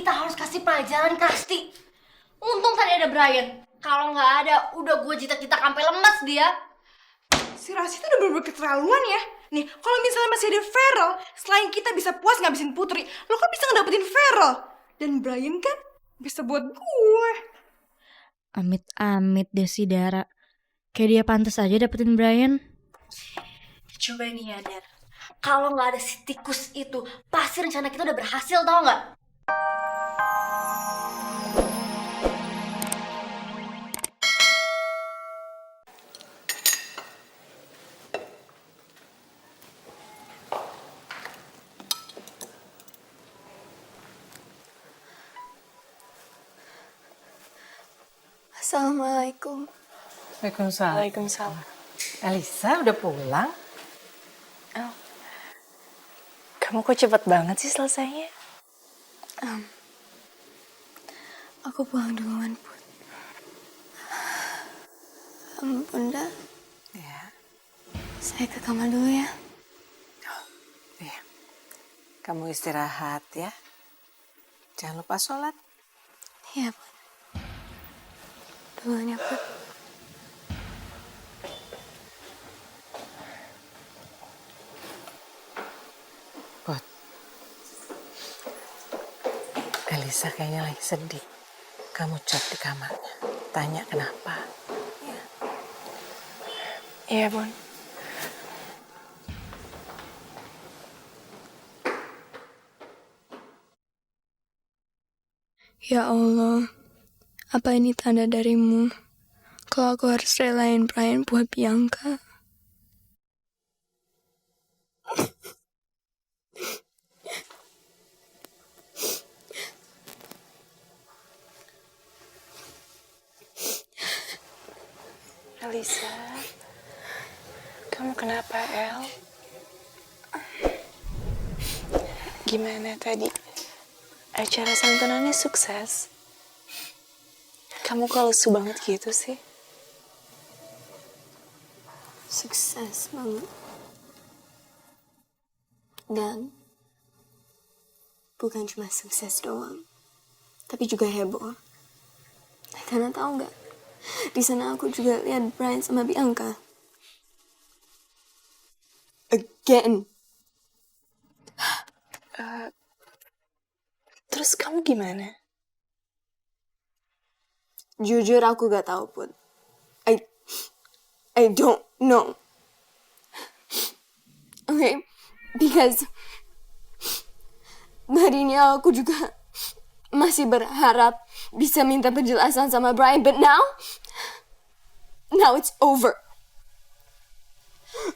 kita harus kasih pelajaran Kasti. Untung tadi ada Brian. Kalau nggak ada, udah gue jitak-jitak sampai lemas dia. Si Rasi tuh udah bener-bener keterlaluan ya. Nih, kalau misalnya masih ada Feral, selain kita bisa puas ngabisin Putri, lo kan bisa ngedapetin Feral. Dan Brian kan bisa buat gue. Amit-amit Desidara. Kayak dia pantas aja dapetin Brian. Coba nih ya, Dar. Kalau nggak ada si tikus itu, pasti rencana kita udah berhasil, tau nggak? Assalamualaikum. Waalaikumsalam. Waalaikumsalam. Elisa udah pulang? Oh. Kamu kok cepet banget sih selesainya? Aku pulang duluan, Put. Bunda. Ya. Saya ke kamar dulu ya. Iya. Kamu istirahat ya. Jangan lupa sholat. Iya, Put. Duluan ya, Put. Put. Elisa kayaknya lagi sedih. Kamu cek di kamarnya. Tanya kenapa. Ya. Iya, Bun. Ya Allah, apa ini tanda darimu? Kalau aku harus relain Brian buat Bianca. Elisa, kamu kenapa, El? Gimana tadi? Acara santunannya sukses? Kamu kok lesu banget gitu sih? Sukses banget. Dan bukan cuma sukses doang, tapi juga heboh. Karena tahu nggak? Di sana aku juga lihat Brian sama Bianca. Again. Terus kamu gimana? Jujur aku gak tahu, Put. I don't know. Okay, because tadinya aku juga masih berharap bisa minta penjelasan sama Brian, but now it's over.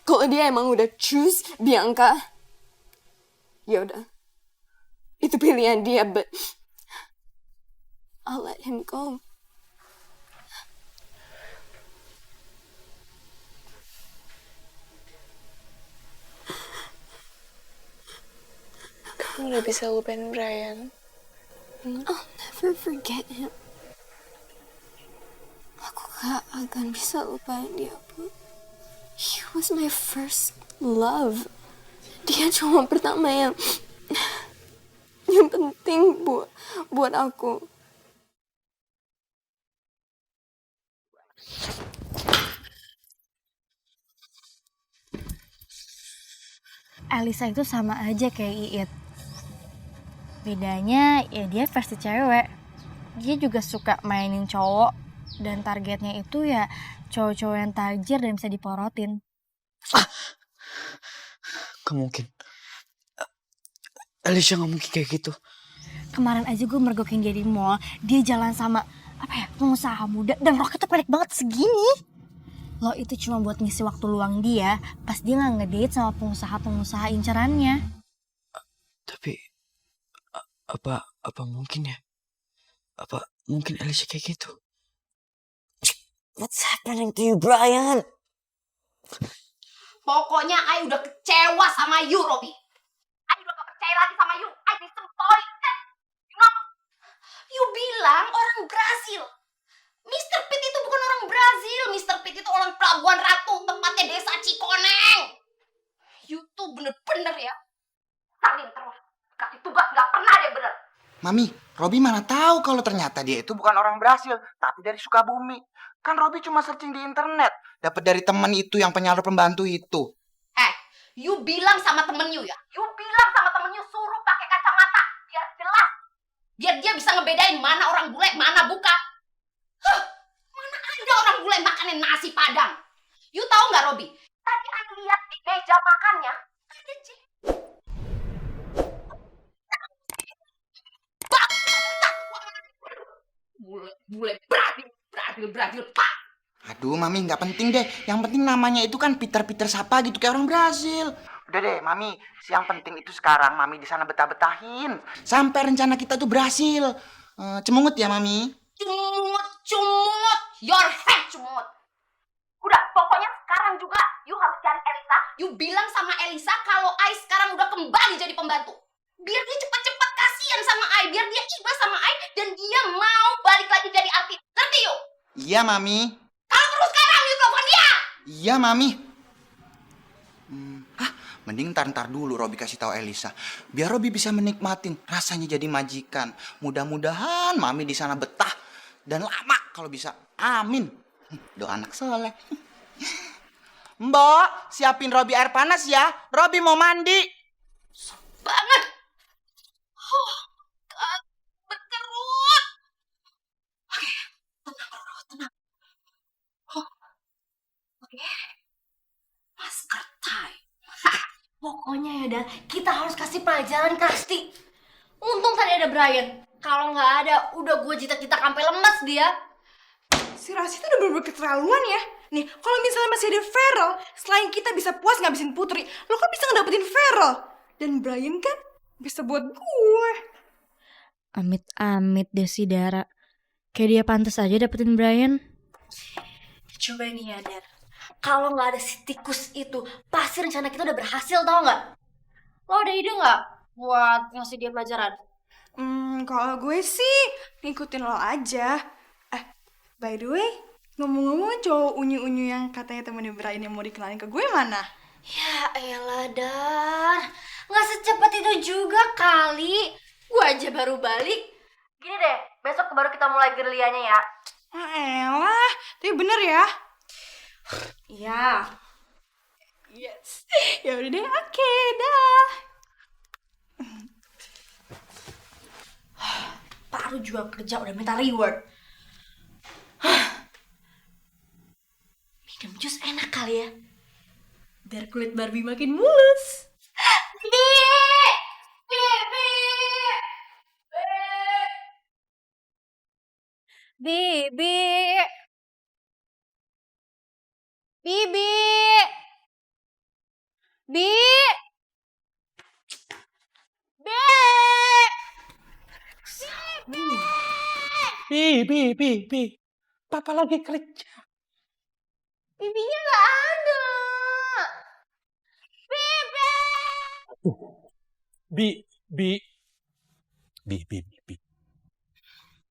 Kalau dia emang udah choose Bianca, ya udah, itu pilihan dia, but I'll let him go. Kamu udah bisa lupain Brian? I'll never forget him. Aku gak akan bisa lupain dia, Put. He was my first love. Dia cowok pertama yang penting buat aku. Elisa itu sama aja kayak Iit. Bedanya ya dia versi cewek. Dia juga suka mainin cowok. Dan targetnya itu ya cowok-cowok yang tajir dan bisa diporotin. Gak mungkin. Alicia gak mungkin kayak gitu. Kemarin aja gue mergokin dia di mall. Dia jalan sama pengusaha muda. Dan roketnya pendek banget segini. Lo itu cuma buat ngisi waktu luang dia pas dia gak ngedate sama pengusaha-pengusaha incerannya. Tapi apa mungkin ya? Apa mungkin Alicia kayak gitu? What's happening to you, Brian? Pokoknya I udah kecewa sama you, Robby. I udah gak percaya lagi sama you. I disappointed. You know? You bilang orang Brazil. Mr. Pitt itu bukan orang Brazil. Mr. Pitt itu orang Pelabuhan Ratu, tempatnya desa Cikoneng. You tuh bener-bener ya. Salin terus. Kasih tugas gak pernah deh bener. Mami, Robi mana tahu kalau ternyata dia itu bukan orang Brasil, tapi dari Sukabumi. Kan Robi cuma searching di internet, dapat dari teman itu yang penyalur pembantu itu. You bilang sama temen you ya. You bilang sama temen you suruh pakai kacamata biar jelas. Biar dia bisa ngebedain mana orang bule, mana bukan. Mana ada orang bule makanin nasi Padang. You tahu nggak, Robi? Tadi aku lihat di meja makannya ada bule Brazil, Pak. Aduh, Mami, nggak penting deh. Yang penting namanya itu kan Peter siapa gitu, kayak orang Brasil. Udah deh, Mami. Yang penting itu sekarang Mami di sana betah-betahin. Sampai rencana kita tuh berhasil. Cemungut ya, Mami. Cumut. Your head cumut. Udah, pokoknya sekarang juga you harus cari Elisa. You bilang sama Elisa kalau Ai sekarang udah kembali jadi pembantu. Biar dia cepat-cepat kasihan sama Ai. Biar dia iba sama Ai. Dan dia mau balik lagi jadi artis. Ngerti yuk? Iya, Mami. Kalau terus sekarang you telepon dia. Iya, Mami. Mending ntar dulu Robi kasih tahu Elisa. Biar Robi bisa menikmatin rasanya jadi majikan. Mudah-mudahan Mami di sana betah dan lama kalau bisa. Amin. Doa anak soleh. Mbok, siapin Robi air panas ya. Robi mau mandi. Banget. Berkerut. Oke, tenang. Oke. Masker tie. Pokoknya ya, Dan, kita harus kasih pelajaran ke Asti. Untung tadi ada Brian. Kalau nggak ada, udah gue jitak-jitak sampai lemas dia. Si Rasi tuh udah bener-bener keterlaluan ya. Nih, kalau misalnya masih ada Feral, selain kita bisa puas ngabisin Putri, lo kan bisa ngedapetin Feral. Dan Brian kan bisa buat gue. Amit-amit deh si Dara. Kayak dia pantas aja dapetin Brian. Coba nih ya, Dan. Kalau nggak ada si tikus itu, pasti rencana kita udah berhasil, tau nggak? Lo ada ide nggak buat ngasih dia pelajaran? Kalau gue sih ngikutin lo aja. By the way, ngomong-ngomong cowok unyu-unyu yang katanya temennya Brian yang mau dikenalin ke gue mana? Ya elah, Dar. Nggak secepat itu juga kali. Gue aja baru balik. Gini deh, besok baru kita mulai gerlianya ya. Elah, tapi bener ya? Iya. Yes. Ya udah deh, oke, dah. Baru juga kerja udah minta reward. Minum jus enak kali ya. Biar kulit Barbie makin mulus. Bibi. Bi. Papa lagi kerja. Bibinya nggak ada.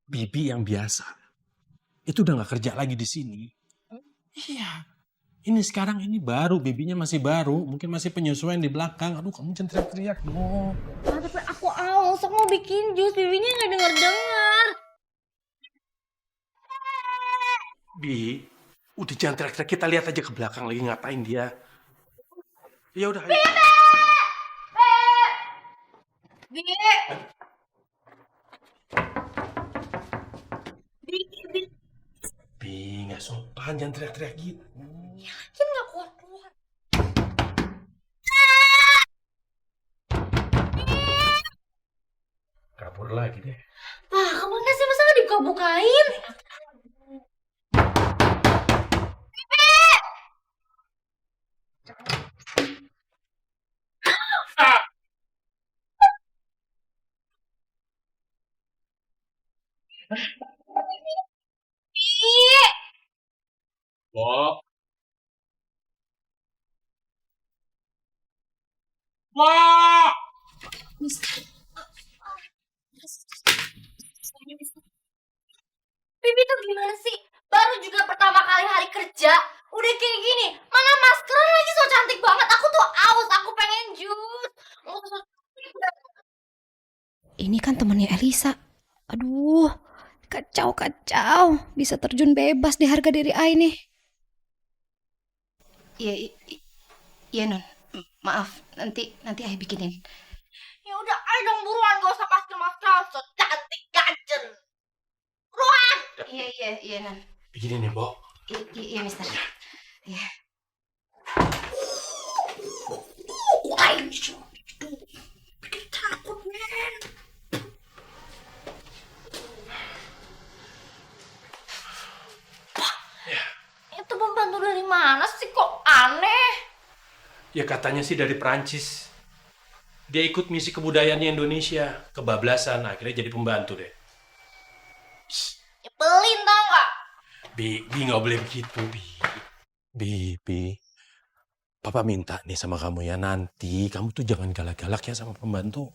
Bibi yang biasa. Itu udah gak kerja lagi di sini. Iya. Ini sekarang ini baru, bibinya masih baru. Mungkin masih penyesuaian di belakang. Aduh, kamu jangan teriak-teriak dong. Tapi aku aus, aku mau bikin jus, bibinya nggak dengar. Bi, udah jangan teriak-teriak. Kita lihat aja ke belakang lagi ngapain dia. Ya udah. Bi, nggak sopan, jangan teriak-teriak gitu. Yakin nggak kuat-kuat. Kabur lagi deh. Kamu nggak sih, masa nggak dibuka-bukain? Bo. Bibi tuh gimana sih? Baru juga pertama kali hari kerja, udah kayak gini. Mana maskeran lagi so cantik banget. Aku tuh aus, aku pengen jus. Ini kan temannya Elisa. Aduh, kacau. Bisa terjun bebas di harga diri Ai nih. Iya non, maaf, nanti Ayah bikinin. Ya udah, ayo dong buruan, gak usah pastel-pastel, so cantik ganjen. Buruan. Iya non. Begini nih, Bo. Iya Mister. Iya. Bikin takut men. Itu pembantu dari mana sih, kok aneh? Ya katanya sih dari Perancis. Dia ikut misi kebudayaannya Indonesia. Kebablasan, akhirnya jadi pembantu deh. Nyebelin tau gak? Bi nggak boleh begitu, Bi. Papa minta nih sama kamu ya, nanti kamu tuh jangan galak-galak ya sama pembantu.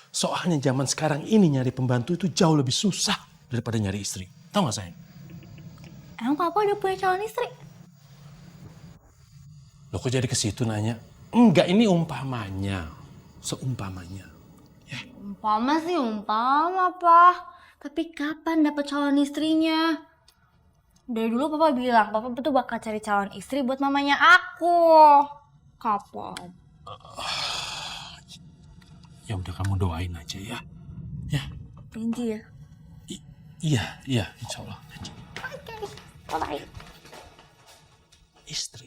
Soalnya zaman sekarang ini nyari pembantu itu jauh lebih susah daripada nyari istri. Tahu nggak sayang? Emang papa udah punya calon istri? Lo kok jadi ke situ nanya? Enggak, ini umpamanya. Seumpamanya. Umpama sih umpama, Pak. Tapi kapan dapat calon istrinya? Dari dulu papa bilang, papa tuh bakal cari calon istri buat mamanya aku. Kapan? Ya udah kamu doain aja ya. Ya. Janji ya? Iya, insya Allah. Janji. Bye-bye. Istri.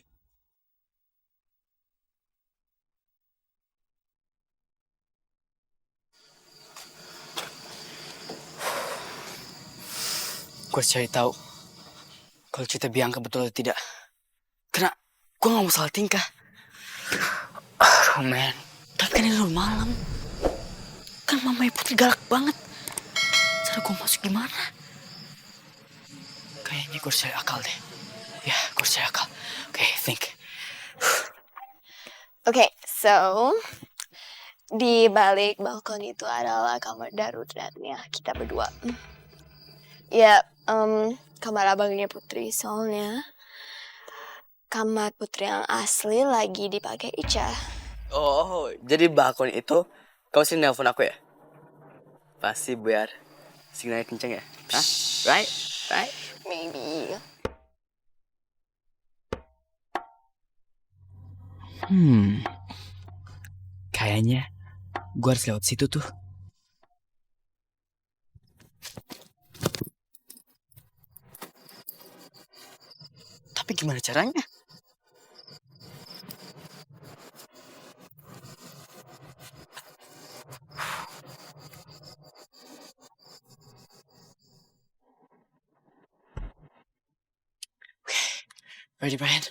Gue harus cari tahu kalau cerita Bianca betul atau tidak. Karena gue gak mau salah tingkah. Aduh men, tapi kan ini udah malam. Kan mamanya Putri galak banget. Cara gue masuk gimana? Kayaknya gue harus cari akal deh. Ya, gue harus cari akal. Oke, think. Oke, so di balik balkon itu adalah kamar daruratnya kita berdua. Ya, kamar abangnya Putri, soalnya kamar Putri yang asli lagi dipakai Ica. Oh, jadi balkon itu kau sih nelpon aku ya? Pasti biar signalnya kenceng ya? Hah? Right? Maybe. Kayaknya gue harus lewat situ tuh. Tapi gimana caranya? Ready, Brian?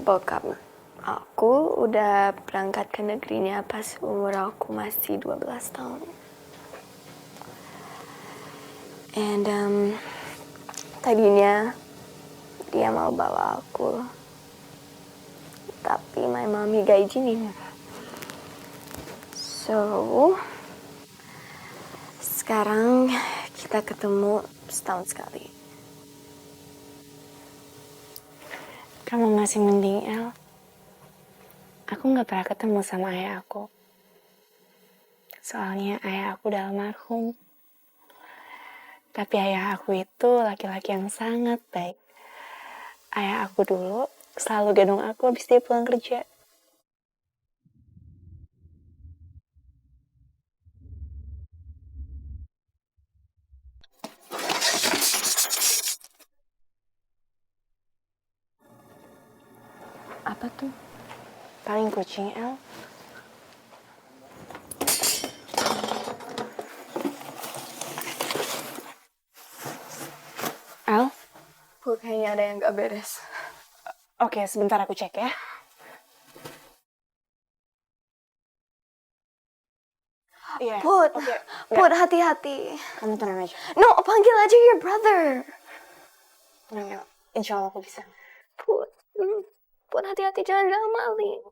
Bokap aku udah berangkat ke negerinya pas umur aku masih 12 tahun. And tadinya dia mau bawa aku, tapi my mommy gak izinin. So, sekarang kita ketemu setahun sekali. Kamu masih mending, El. Aku gak pernah ketemu sama ayah aku. Soalnya ayah aku udah almarhum. Tapi ayah aku itu laki-laki yang sangat baik. Ayah aku dulu selalu gendong aku habis dia pulang kerja. Apa tuh? Paling kucing, El. El? Kayaknya ada yang gak beres. Oke, sebentar aku cek ya. Iya. Put, oke. Put, hati-hati. Kamu tenang aja. No, panggil aja your brother. Tenang, El. Insya Allah aku bisa. Put, hati-hati, jangan maling.